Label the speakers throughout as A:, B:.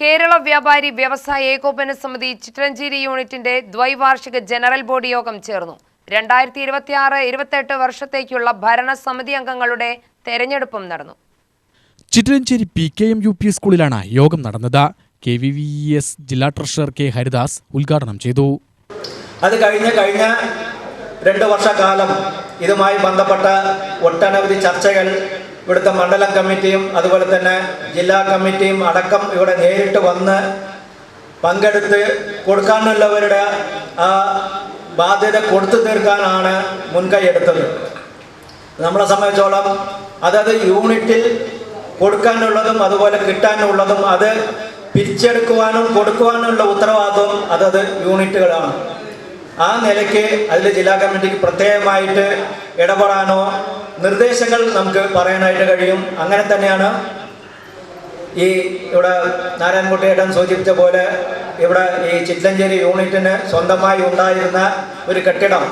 A: കേരള വ്യാപാരി വ്യവസായ ഏകോപന സമിതി ചിത്രഞ്ചേരി യൂണിറ്റിന്റെ ദ്വൈവാർഷിക ജനറൽ ബോഡി യോഗം ചേർന്നു. 2026-28 വർഷത്തേക്കുള്ള ഭരണസമിതി അംഗങ്ങളുടെ തെരഞ്ഞെടുപ്പും നടന്നു.
B: ചിത്രഞ്ചേരി PKM UP സ്കൂളിലാണ് യോഗം നടന്നത്. KVVES ജില്ലാ ട്രഷറർ K ഹരിദാസ് ഉദ്ഘാടനം ചെയ്തു.
C: അത് കഴിഞ്ഞ 2 വർഷക്കാലം ഇതുമായി ബന്ധപ്പെട്ട ഒട്ടനവധി ചർച്ചകൾ ഇവിടുത്തെ മണ്ഡലം കമ്മിറ്റിയും അതുപോലെ തന്നെ ജില്ലാ കമ്മിറ്റിയും അടക്കം ഇവിടെ നേരിട്ട് വന്ന് പങ്കെടുത്ത് കൊടുക്കാനുള്ളവരുടെ ആ ബാധ്യത കൊടുത്തു തീർക്കാനാണ് മുൻകൈ എടുത്തത്. നമ്മളെ സംബന്ധിച്ചോളം അതത് യൂണിറ്റിൽ കൊടുക്കാനുള്ളതും അതുപോലെ കിട്ടാനുള്ളതും അത് പിരിച്ചെടുക്കുവാനും കൊടുക്കുവാനുള്ള ഉത്തരവാദിത്വം അതത് യൂണിറ്റുകളാണ്. ആ നിലയ്ക്ക് അതിൽ ജില്ലാ കമ്മിറ്റിക്ക് പ്രത്യേകമായിട്ട് ഇടപെടാനോ നിർദ്ദേശങ്ങൾ നമുക്ക് പറയാനായിട്ട് കഴിയും. അങ്ങനെ തന്നെയാണ് ഇവിടെ നാരായണൻകുട്ടിയേട്ടൻ സൂചിപ്പിച്ച പോലെ ഇവിടെ ഈ ചിത്രഞ്ചേരി യൂണിറ്റിന് സ്വന്തമായി ഉണ്ടായിരുന്ന ഒരു കെട്ടിടം,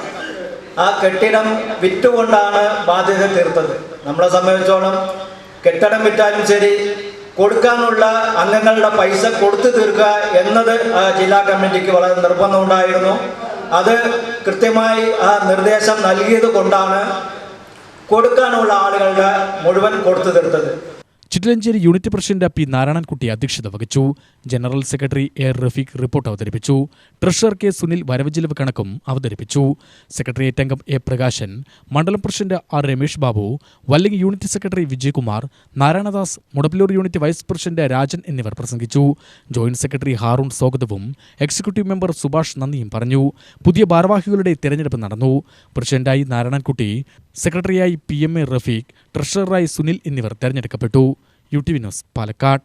C: ആ കെട്ടിടം വിറ്റുകൊണ്ടാണ് ബാധ്യത തീർത്തത്. നമ്മളെ സംബന്ധിച്ചോളം കെട്ടിടം വിറ്റാലും ശരി, കൊടുക്കാനുള്ള അംഗങ്ങളുടെ പൈസ കൊടുത്തു തീർക്കുക എന്നത് ജില്ലാ കമ്മിറ്റിക്ക് വളരെ നിർബന്ധമുണ്ടായിരുന്നു. അത് കൃത്യമായി ആ നിർദ്ദേശം നൽകിയത് കൊണ്ടാണ് കൊടുക്കാനുള്ള ആളുകളുടെ മുഴുവൻ കൊടുത്തു തീർത്തത്.
B: Chitranjeri unit president P Narayanankutty അധ്യക്ഷത വഹിച്ചു. General secretary A Rafeeq report അവതരിപ്പിച്ചു. ട്രഷറർ K സുനിൽ വരവ് ചെലവ് കണക്കും അവതരിപ്പിച്ചു. സെക്രട്ടേറിയറ്റ് അംഗം A പ്രകാശൻ, മണ്ഡലം president R Ramesh Babu, Vallangi unit secretary Vijayakumar, Narayanadas, Mudappilur unit vice president Rajan എന്നിവർ പ്രസംഗിച്ചു. ജോയിന്റ് സെക്രട്ടറി ഹാറൂൺ സ്വാഗതവും എക്സിക്യൂട്ടീവ് മെമ്പർ സുഭാഷ് നന്ദിയും പറഞ്ഞു. പുതിയ ഭാരവാഹികളുടെ തെരഞ്ഞെടുപ്പ് നടന്നു. പ്രസിഡന്റായി നാരായണൻകുട്ടി, സെക്രട്ടറിയായി PMA റഫീഖ്, ട്രഷററായി സുനിൽ എന്നിവർ തെരഞ്ഞെടുക്കപ്പെട്ടു. UTV news, Palakkad.